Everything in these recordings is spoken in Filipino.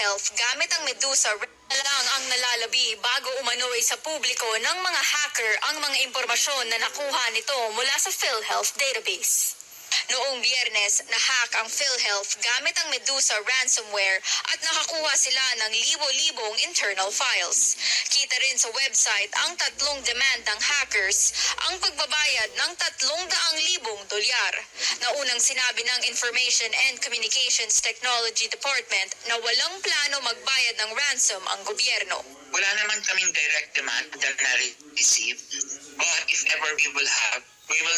PhilHealth gamit ang Medusa lang ang nalalabi bago umano'y sa publiko ng mga hacker ang mga impormasyon na nakuha nito mula sa PhilHealth database. Noong Biyernes, na-hack ang PhilHealth gamit ang Medusa ransomware at nakakuha sila ng libo-libong internal files. Kita rin sa website ang 3 demand ng hackers, ang pagbabayad ng 300,000 dolyar. Naunang sinabi ng Information and Communications Technology Department na walang plano magbayad ng ransom ang gobyerno. Wala naman kaming direct demand that na-receive, but if ever we will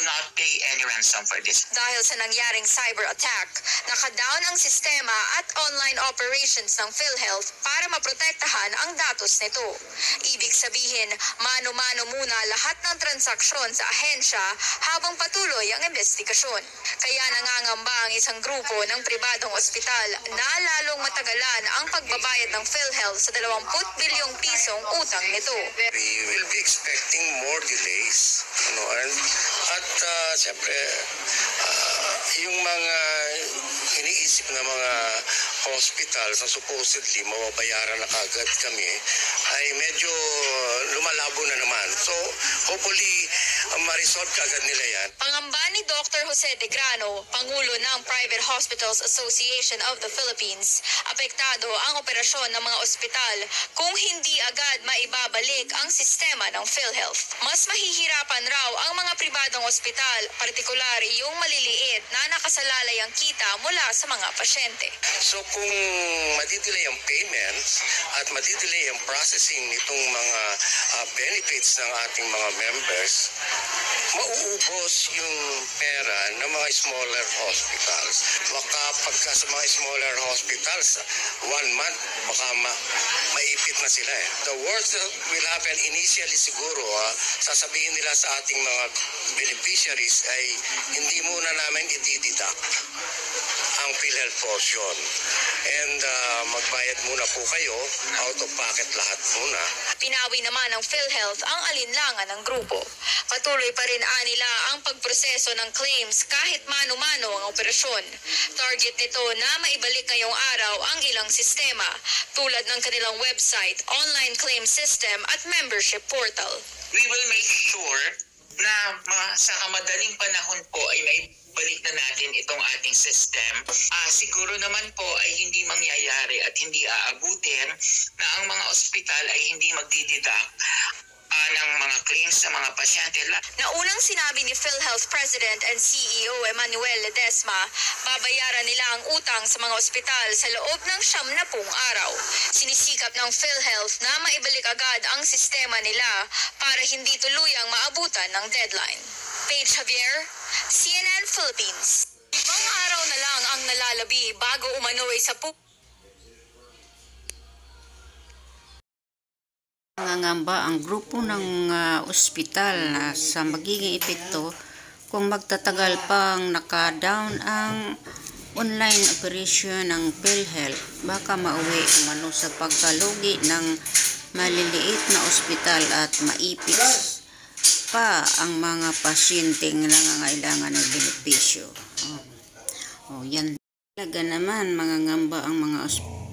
not pay any ransom for this. Dahil sa nangyaring cyber attack, nakadown ang sistema at online operations ng PhilHealth para maprotektahan ang datos nito. Ibig sabihin, mano-mano muna lahat ng transaksyon sa ahensya habang patuloy ang investigasyon. Kaya nangangamba ang isang grupo ng pribadong ospital na lalong matagalan ang pagbabayad ng PhilHealth sa 20 bilyong pisong utang nito. We will be expecting more delays, at siyempre yung mga iniisip na mga hospitals na supposedly mababayaran na kagad kami ay medyo lumalabo na naman. So hopefully ma-resolve kagad nila yan. Pangamba ni Dr. Jose De Grano, Pangulo ng Private Hospitals Association of the Philippines, apektado ang operasyon ng mga ospital kung hindi agad maibabalik ang sistema ng PhilHealth. Mas mahihirapan raw ang mga pribadong ospital, partikular yung maliliit na nakasalalay ang kita mula sa mga pasyente. So kung madidelay ang payments at madidelay ang processing nitong mga benefits ng ating mga members, mauubos yung pera ng mga smaller hospitals. Baka pagka sa mga smaller hospitals, 1 month, baka maipit na sila. The worst that will happen initially siguro, sasabihin nila sa ating mga beneficiaries ay hindi muna namin i-deduct ang PhilHealth portion. And magbayad muna po kayo, out of pocket lahat muna. Pinawi naman ng PhilHealth ang alinlangan ng grupo. Patuloy pa rin nila ang pagproseso ng claims kahit mano-mano ang operasyon. Target nito na maibalik ngayong araw ang ilang sistema tulad ng kanilang website, online claim system at membership portal. We will make sure na sa madaling panahon po ay maibalik na natin itong ating system. Siguro naman po ay hindi mangyayari at hindi aabutin na ang mga ospital ay hindi magdideduct ng mga claims sa mga pasyente. Naunang sinabi ni PhilHealth President and CEO Emmanuel Ledesma, babayaran nila ang utang sa mga ospital sa loob ng 90 araw. Sinisikap ng PhilHealth na maibalik agad ang sistema nila para hindi tuluyang maabutan ng deadline. Paige Javier, CNN Philippines. 5 araw na lang ang nalalabi bago umano'y sa Nangangamba ang grupo ng ospital na sa magiging epekto kung magtatagal pang naka-down ang online operation ng PhilHealth. Baka mauwi umano sa pagkalugi ng maliliit na ospital at maipit pa ang mga pasyenteng nangangailangan ng benepisyo. Yan talaga naman mangangamba ang mga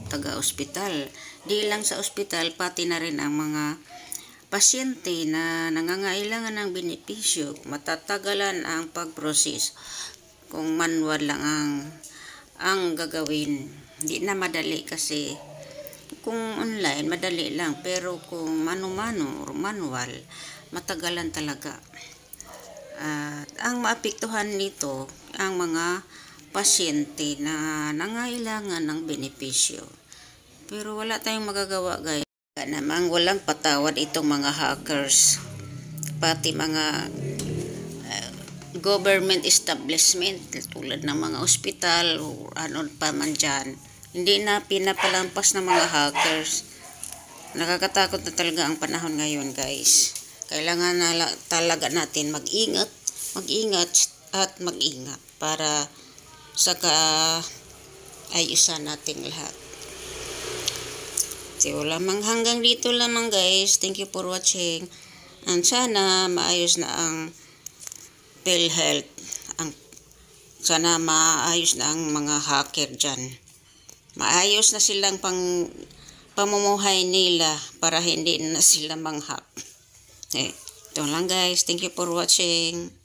taga-ospital. Di lang sa ospital, pati na rin ang mga pasyente na nangangailangan ng benepisyo. Matatagalan ang pag-process kung manual lang ang gagawin. Di na madali kasi kung online, madali lang. Pero kung mano-mano or manual, matagalan talaga. At ang maapektuhan nito, ang mga pasyente na nangangailangan ng benepisyo. Pero wala tayong magagawa, guys. Namang walang patawad itong mga hackers. Pati mga government establishment tulad ng mga ospital o ano pa man dyan. Hindi na pinapalampas ng mga hackers. Nakakatakot na talaga ang panahon ngayon, guys. Kailangan na talaga natin mag-ingat at mag-ingat para sa kaayusan nating lahat. So, hanggang dito lamang, guys. Thank you for watching. And sana maayos na ang PhilHealth. Sana maayos na ang mga hacker dyan. maayos na silang pamumuhay nila para hindi na sila manghap. Ito lang guys. Thank you for watching.